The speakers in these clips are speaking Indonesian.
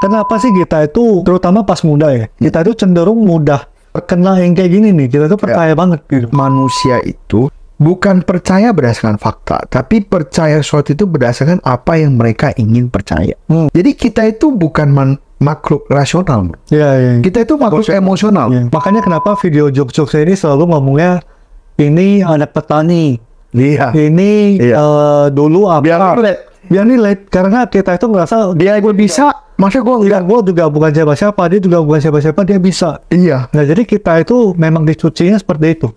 kenapa sih kita itu, terutama pas muda ya, kita itu cenderung mudah terkena yang kayak gini nih. Kita tuh percaya banget gitu. Manusia itu bukan percaya berdasarkan fakta, tapi percaya sesuatu itu berdasarkan apa yang mereka ingin percaya. Jadi kita itu bukan makhluk rasional. Iya. Kita itu makhluk emosional. Ya. Makanya kenapa video jokes ini selalu ngomongnya ini anak petani. Iya. Ini dulu apa? Biar relate. Karena kita itu ngerasa dia bisa, masa gue enggak. gue juga bukan siapa-siapa, dia juga bukan siapa-siapa, dia bisa. Iya. Nah, jadi kita itu memang dicucinya seperti itu.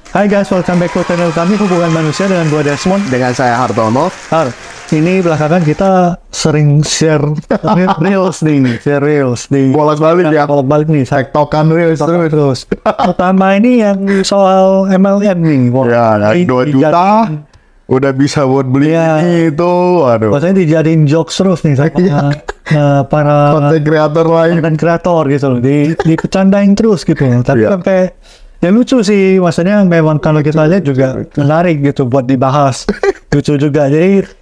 Hai guys, welcome back to channel kami Hubungan Manusia dengan gue Desmond. Dengan saya Hartono. Ini belakangan kita sering share reels nih, share reels nih. Bolak-balik ya. Bolak-balik nih. Tektokan reels terus. Pertama ini yang soal MLM nih. Ya, 2 juta udah bisa buat beli itu. Waduh. Maksudnya dijadiin jokes terus nih sama para content creator lain. Content creator gitu loh. Dipecandain terus gitu. Tapi sampai ya lucu sih. Maksudnya memang kalau kita lihat juga menarik gitu buat dibahas. Lucu juga. Jadi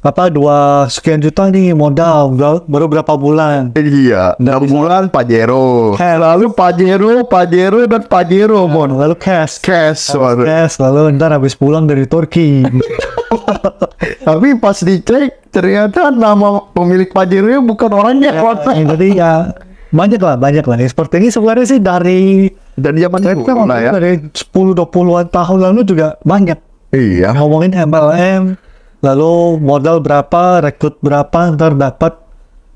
2 sekian juta nih modal baru berapa bulan. Iya, 6 bulan Pajero. Lalu Pajero dan Pajero mon. Lalu cash, lalu ntar habis pulang dari Turki. Tapi pas dicek ternyata nama pemilik Pajero bukan orangnya. Jadi ya banyak lah. Seperti ini sebenarnya sih dari zaman dulu lah ya. Dari 10-20an tahun lalu juga banyak. Iya. Ngomongin MLM. Lalu modal berapa, rekrut berapa, ntar dapat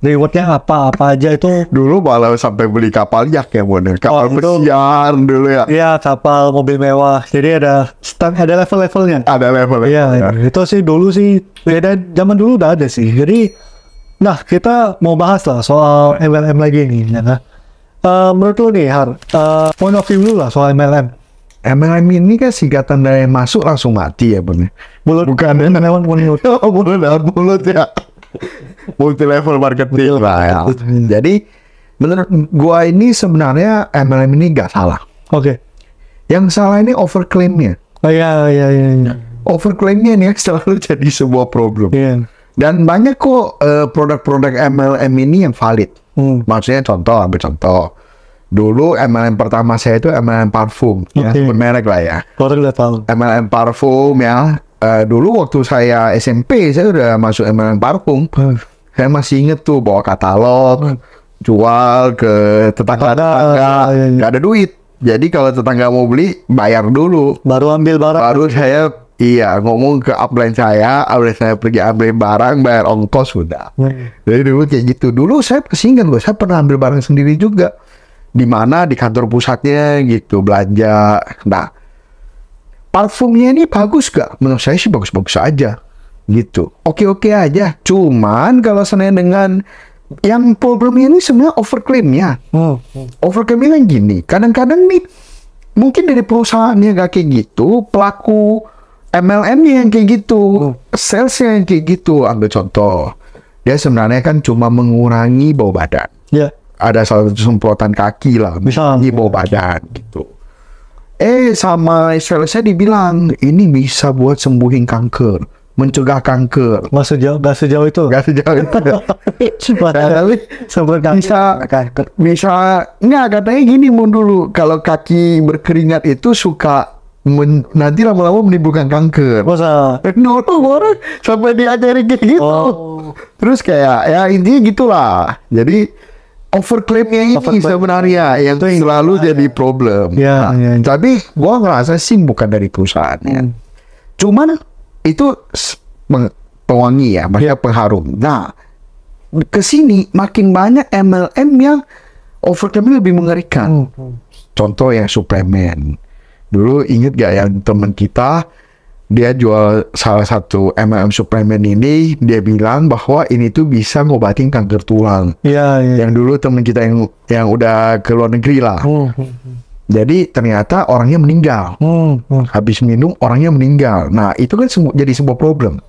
rewardnya apa aja itu. Dulu malah sampai beli kapal yak ya, kapal pesiar dulu ya. Iya, kapal mobil mewah. Jadi ada level-levelnya. Ada level. Iya, itu sih dulu sih. Beda zaman dulu udah ada sih. Jadi, nah kita mau bahas lah soal MLM lagi nih. Ya. Menurut lu nih, point of view lu lah soal MLM. MLM ini kan singkatan dari masuk langsung mati ya bener. Bukan memang mulut. Mulut ya. Multi level marketing lah ya. Jadi menurut gua ini sebenarnya MLM ini gak salah. Oke. Yang salah ini overclaimnya. Iya. Overclaimnya ini selalu jadi sebuah problem. Iya. Dan banyak kok produk-produk MLM ini yang valid. Maksudnya ambil contoh. Dulu MLM pertama saya itu MLM parfum, ya, bermerek lah ya. Orang udah tahu. MLM parfum ya. Dulu waktu saya SMP saya udah masuk MLM parfum. Saya masih inget tuh bawa katalog, jual ke tetangga, nggak ada duit. Jadi kalau tetangga mau beli bayar dulu. Baru ambil barang. Baru saya ngomong ke upline saya pergi ambil barang, bayar ongkos sudah. Jadi dulu kayak gitu. Dulu saya masih ingat saya pernah ambil barang sendiri juga. Di mana di kantor pusatnya gitu belanja. Nah, parfumnya ini bagus gak? Menurut saya sih bagus-bagus aja gitu. Oke aja. Cuman kalau sebenarnya dengan yang problemnya ini sebenarnya overclaimnya. Overclaimnya kan gini. Kadang-kadang nih mungkin dari perusahaannya gak kayak gitu, pelaku MLM-nya yang kayak gitu, salesnya yang kayak gitu. Ambil contoh, dia sebenarnya kan cuma mengurangi bau badan. Ya. Ada salah satu semprotan kaki lah, misalnya bau badan gitu. Sama salesnya dibilang ini bisa buat sembuhin kanker, mencegah kanker. Gak sejauh itu. Bisa nggak, katanya gini dulu, kalau kaki berkeringat itu suka nanti lama-lama menimbulkan kanker. Masa? Orang sampai diajarin kayak gitu. Terus kayak ya intinya gitulah. Jadi overclaimnya ini sebenarnya yang selalu jadi problem. Tapi gua ngerasa sih bukan dari perusahaannya. Cuman itu pewangi ya, maksudnya pengharum. Nah, kesini makin banyak MLM yang overclaimnya lebih mengerikan. Contoh ya suplemen. Dulu inget gak yang teman kita, dia jual salah satu MLM suplemen ini, dia bilang bahwa ini tuh bisa ngobatin kanker tulang. Yang dulu teman kita yang udah ke luar negeri lah. Jadi ternyata orangnya meninggal. Habis minum orangnya meninggal. Nah itu kan jadi sebuah problem.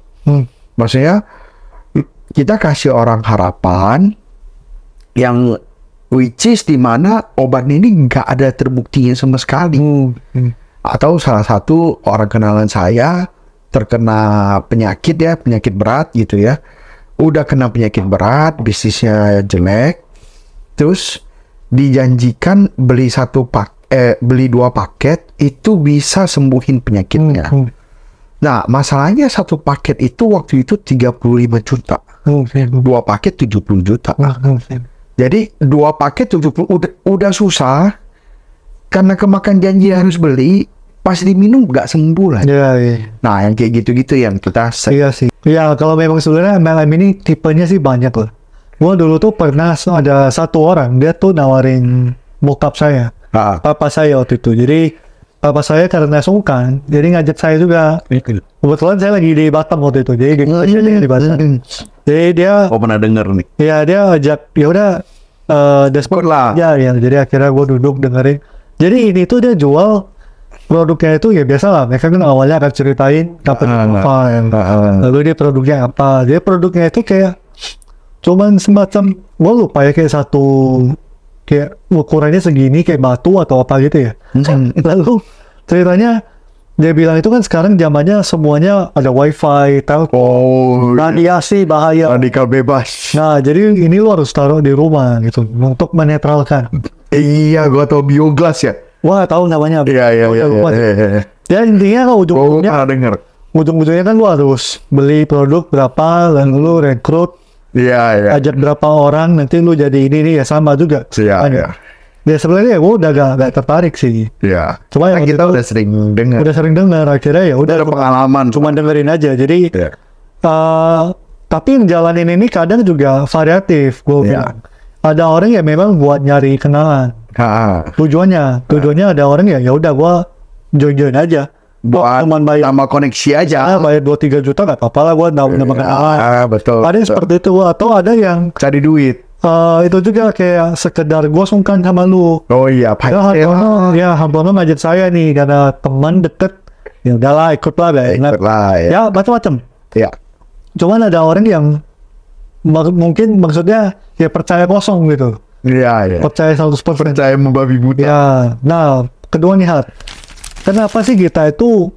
Maksudnya kita kasih orang harapan yang which is dimana obat ini nggak ada terbuktinya sama sekali. Atau salah satu orang kenalan saya terkena penyakit ya, penyakit berat gitu ya. Udah kena penyakit berat, bisnisnya jelek. Terus dijanjikan beli beli 2 paket itu bisa sembuhin penyakitnya. Nah, masalahnya 1 paket itu waktu itu 35 juta. 2 paket 70 juta. Jadi 2 paket 70 udah susah karena kemakan janji harus beli, pas diminum nggak sembuh lah. Nah, yang kayak gitu-gitu yang kita iya sih. Ya, kalau memang sebenarnya MLM ini tipenya sih banyak loh. Gua dulu tuh pernah ada 1 orang, dia tuh nawarin bokap saya, papa saya waktu itu. Jadi papa saya karena sungkan, jadi ngajak saya juga. Kebetulan saya lagi di Batam waktu itu, jadi di Batam. Jadi dia, pernah denger nih. Ya dia ajak, ya udah, despot lah. Ya, jadi akhirnya gue duduk dengerin. Jadi ini tuh dia jual produknya itu ya biasa lah. Mereka kan awalnya akan ceritain apa, lalu dia produknya apa. Dia produknya itu kayak cuman semacam, gue lupa ya, kayak satu, kayak ukurannya segini kayak batu atau apa gitu ya. Lalu ceritanya dia bilang itu kan sekarang zamannya semuanya ada wifi, telkom, radiasi bahaya, radikal bebas. Nah, jadi ini lo harus taruh di rumah gitu untuk menetralkan. Iya, gua tau biogas ya. Wah, tahu namanya. Iya. Ya intinya kan ujung-ujungnya kan lo harus beli produk berapa, lalu lo rekrut, ajak berapa orang, nanti lo jadi ini nih ya, sama juga. Iya. Ya sebenarnya gue udah gak tertarik sih. Iya. Cuma yang kita udah sering dengar. Akhirnya ya udah ada pengalaman. Cuma dengerin aja. Jadi tapi yang jalanin ini kadang juga variatif. Gue bilang ada orang yang memang buat nyari kenalan. Tujuannya ada orang ya udah gue join aja. Buat sama koneksi aja. Bayar 2-3 juta gak apa-apa lah, gue nambah kenalan. Betul. Ada yang seperti itu, atau ada yang cari duit. Itu juga kayak sekedar gue sungkan sama lu. Oh iya, Hartono ngajak saya nih karena teman deket. Ya udahlah, ikutlah. Ya macam-macam. Ya. Cuman ada orang yang mungkin maksudnya ya percaya kosong gitu. Iya. Percaya 100%. Percaya membabi buta. Ya. Nah, kedua nih kenapa sih kita itu,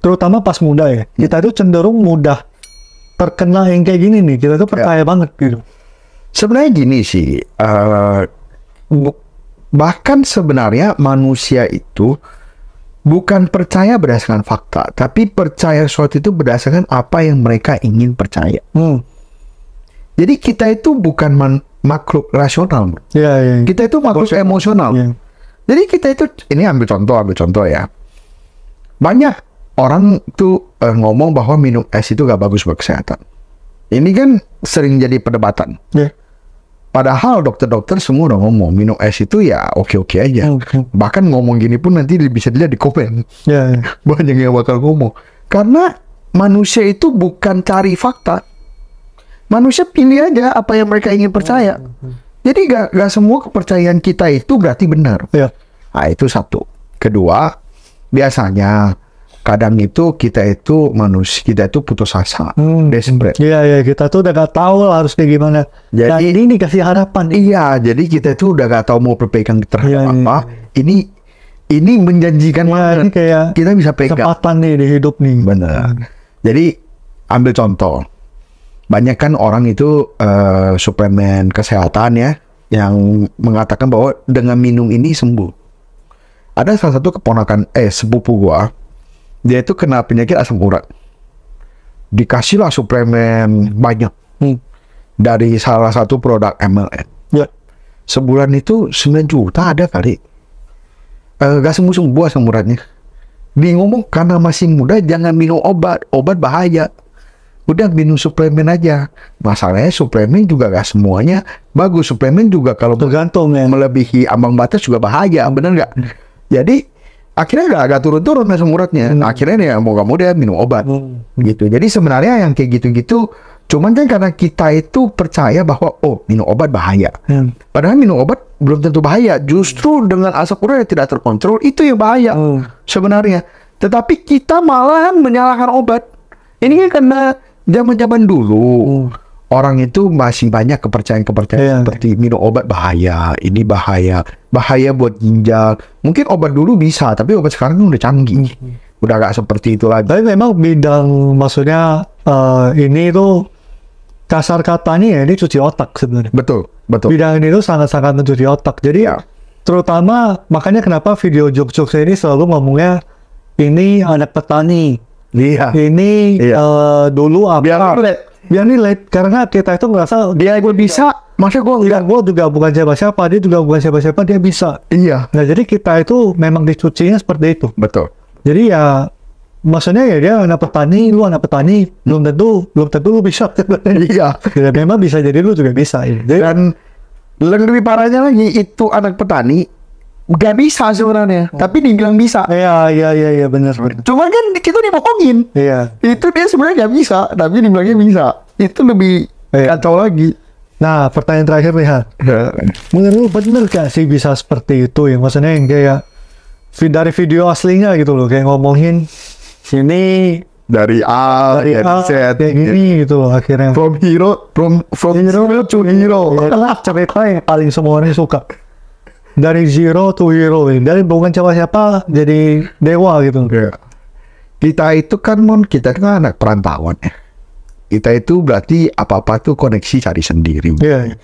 terutama pas muda ya, kita itu cenderung mudah terkena yang kayak gini nih. Kita tuh percaya banget gitu. Sebenarnya gini sih, bahkan sebenarnya manusia itu bukan percaya berdasarkan fakta, tapi percaya sesuatu itu berdasarkan apa yang mereka ingin percaya. Jadi kita itu bukan makhluk rasional. Kita itu makhluk emosional. Jadi kita itu, ini ambil contoh ya. Banyak orang tuh ngomong bahwa minum es itu gak bagus buat kesehatan. Ini kan sering jadi perdebatan. Padahal dokter-dokter semua udah ngomong minum es itu ya oke-oke aja. Bahkan ngomong gini pun nanti bisa dilihat di komen. Banyak yang bakal ngomong. Karena manusia itu bukan cari fakta. Manusia pilih aja apa yang mereka ingin percaya. Jadi gak semua kepercayaan kita itu berarti benar. Nah, itu satu. Kedua, biasanya kadang itu kita itu putus asa, desperate. Iya, kita tuh udah gak tahu harus kayak gimana. Jadi ini kasih harapan. Iya, jadi kita itu udah gak tahu mau berpegang terhadap apa. Ini menjanjikan banget. Kayak kita bisa pegang. Kesempatan nih di hidup nih. Benar. Jadi ambil contoh. Banyak kan orang itu suplemen kesehatan ya, yang mengatakan bahwa dengan minum ini sembuh. Ada salah satu keponakan sepupu gua. Dia itu kena penyakit asam urat. Dikasihlah suplemen banyak dari salah satu produk MLM. Sebulan itu 9 juta ada kali. Gak sembuh-sembuh asam uratnya. Dia ngomong karena masih muda jangan minum obat bahaya. Udah minum suplemen aja. Masalahnya suplemen juga gak semuanya bagus. Suplemen juga kalau tergantung melebihi ambang batas juga bahaya, bener gak? Jadi akhirnya gak turun-turun asam uratnya. Akhirnya ya mau gak mau dia minum obat gitu. Jadi sebenarnya yang kayak gitu-gitu cuman kan karena kita itu percaya bahwa minum obat bahaya. Padahal minum obat belum tentu bahaya. Justru dengan asam urat yang tidak terkontrol itu yang bahaya sebenarnya. Tetapi kita malahan menyalahkan obat. Ini kan karena zaman-zaman dulu orang itu masih banyak kepercayaan seperti minum obat bahaya, ini bahaya buat ginjal. Mungkin obat dulu bisa, tapi obat sekarang udah canggih. udah gak seperti itu lagi. Tapi memang bidang maksudnya ini tuh kasar katanya ya ini cuci otak sebenarnya. Betul. Bidang ini tuh sangat-sangat mencuci otak. Jadi terutama makanya kenapa video jokes ini selalu ngomongnya ini anak petani. Iya. Ini dulu apa? Biar relate karena kita itu merasa dia gue bisa, masa gue enggak. Gue juga bukan siapa-siapa, dia juga bukan siapa-siapa, dia bisa. Iya. Nah jadi kita itu memang dicucinya seperti itu. Betul. Jadi ya maksudnya ya dia anak petani, lu anak petani, belum tentu lu bisa. Iya. Ya, memang bisa jadi lu juga bisa. Ya. Jadi, dan lebih parahnya lagi itu anak petani gak bisa sebenarnya, tapi dibilang bisa. Iya benar. Cuma kan kita dibohongin. Iya. Itu dia sebenarnya gak bisa, tapi dibilangnya bisa. Itu lebih kacau lagi. Nah, pertanyaan terakhir nih, Han. Menurut lu bener gak sih bisa seperti itu ya? Maksudnya yang kayak dari video aslinya gitu loh, kayak ngomongin ini dari A, dari Z, kayak gini gitu loh akhirnya. From hero to hero. Itulah cerita yang paling semua orang suka. Dari zero to hero, dari bukan siapa-siapa jadi dewa gitu. Ya. Kita itu kan kita kan anak perantauan ya. Kita itu berarti apa-apa tuh koneksi cari sendiri. Iya.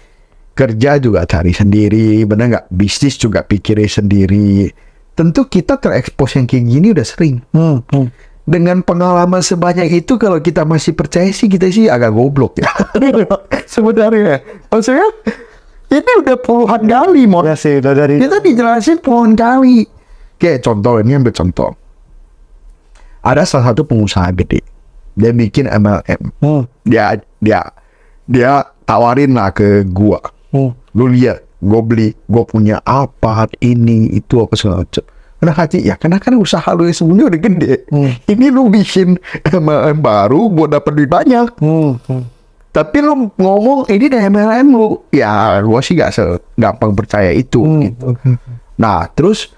Kerja juga cari sendiri, benar nggak? Bisnis juga pikirin sendiri. Tentu kita terekspos yang kayak gini udah sering. Dengan pengalaman sebanyak itu, kalau kita masih percaya sih, kita sih agak goblok ya. Sebenarnya, maksudnya ini udah puluhan kali, Ya sih, udah dari kita dijelasin puluhan kali. Kayak contoh, ini ambil contoh. Ada salah satu pengusaha gede, dia bikin MLM. Dia tawarin lah ke gua. Lu lihat, gua beli, gua punya apa, ini, itu, apa segala macam. Karena hati, ya karena kan usaha lu yang sebelumnya udah gede. Ini lu bikin MLM baru, gua dapet duit banyak. Tapi lu ngomong ini dari MLM lu, ya gua sih gak segampang percaya itu. Gitu. Nah, terus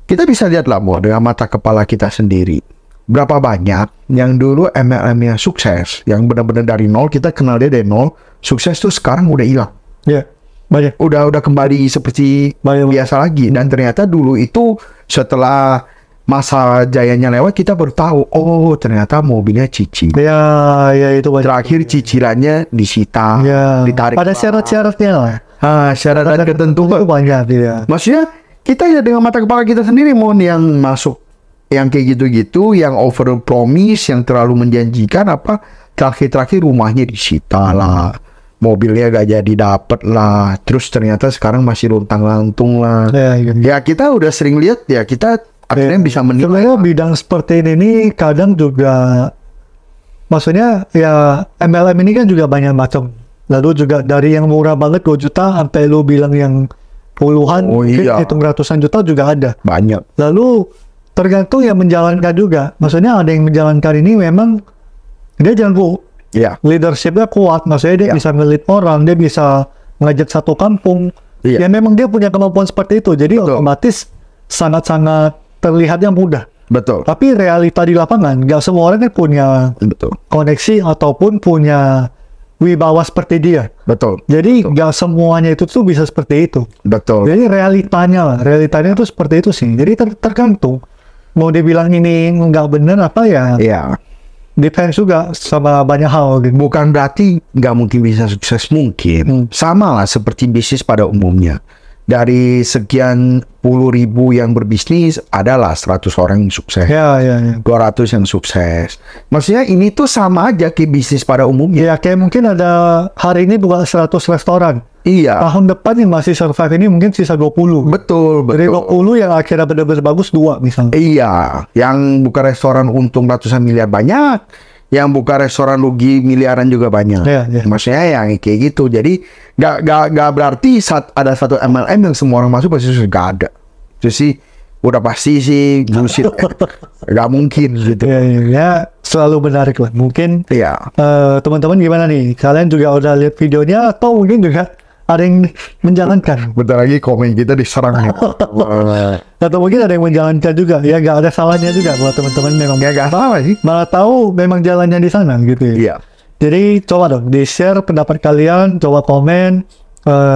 kita bisa lihat lah dengan mata kepala kita sendiri. Berapa banyak yang dulu MLM-nya sukses, yang benar-benar dari nol, kita kenal dia dari nol, sukses tuh sekarang udah hilang. Ya, banyak. Udah kembali seperti biasa lagi. Dan ternyata dulu itu setelah masa jayanya lewat, kita baru tahu, oh ternyata mobilnya cicil. Ya itu banyak. Terakhir cicilannya disita, ditarik. Ada syarat-syaratnya lah. Syarat tertentu itu banyak ya. Maksudnya kita ya dengan mata kepala kita sendiri, mau yang masuk yang kayak gitu-gitu, yang over promise, yang terlalu menjanjikan, apa terakhir rumahnya disita lah, mobilnya gak jadi dapet lah, terus ternyata sekarang masih luntang-lantung lah. Ya kita udah sering lihat, ya kita akhirnya bisa menilai. Sebenarnya bidang seperti ini kadang juga, maksudnya ya MLM ini kan juga banyak macam. Lalu juga dari yang murah banget 2 juta sampai lu bilang yang puluhan, hitung ratusan juta juga ada. Banyak. Lalu tergantung yang menjalankan juga. Maksudnya ada yang menjalankan ini memang dia jago. Leadershipnya kuat. Maksudnya dia bisa nge-lead orang, dia bisa ngajak satu kampung. Ya memang dia punya kemampuan seperti itu. Jadi otomatis sangat-sangat terlihatnya mudah. Betul. Tapi realita di lapangan, nggak semua orang kan punya koneksi ataupun punya wibawa seperti dia. Betul. Jadi nggak semuanya itu tuh bisa seperti itu. Betul. Jadi realitanya itu seperti itu sih. Jadi tergantung. Mau dibilang ini nggak benar apa ya? Iya. Depends juga sama banyak hal. Gitu. Bukan berarti nggak mungkin bisa sukses, mungkin. Sama lah seperti bisnis pada umumnya. Dari sekian puluh ribu yang berbisnis, adalah 100 orang yang sukses. 200 yang sukses. Maksudnya ini tuh sama aja kayak bisnis pada umumnya. Ya kayak mungkin ada hari ini bukan 100 restoran. Iya. Tahun depan yang masih survive ini mungkin sisa 20. Betul. Dari 20 yang akhirnya benar-benar bagus 2 misalnya. Iya. Yang buka restoran untung ratusan miliar banyak. Yang buka restoran rugi miliaran juga banyak. Maksudnya yang kayak gitu. Jadi nggak berarti saat ada satu MLM yang semua orang masuk pasti nggak ada. Itu sih udah pasti sih bullshit. Nggak mungkin gitu. Ya selalu menarik lah. Mungkin teman-teman gimana nih? Kalian juga udah lihat videonya atau mungkin juga ada yang menjalankan? Bentar lagi komen kita diserang. Atau mungkin ada yang menjalankan juga. Ya nggak ada salahnya juga buat teman-teman memang. Nggak salah sih. Malah tahu memang jalannya di sana gitu ya. Iya. Jadi coba dong di-share pendapat kalian, coba komen.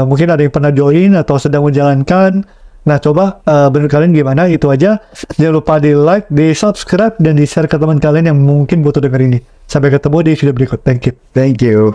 Mungkin ada yang pernah join atau sedang menjalankan. Nah, coba menurut kalian gimana? Itu aja. Jangan lupa di like, di subscribe, dan di share ke teman kalian yang mungkin butuh denger ini. Sampai ketemu di video berikut. Thank you. Thank you.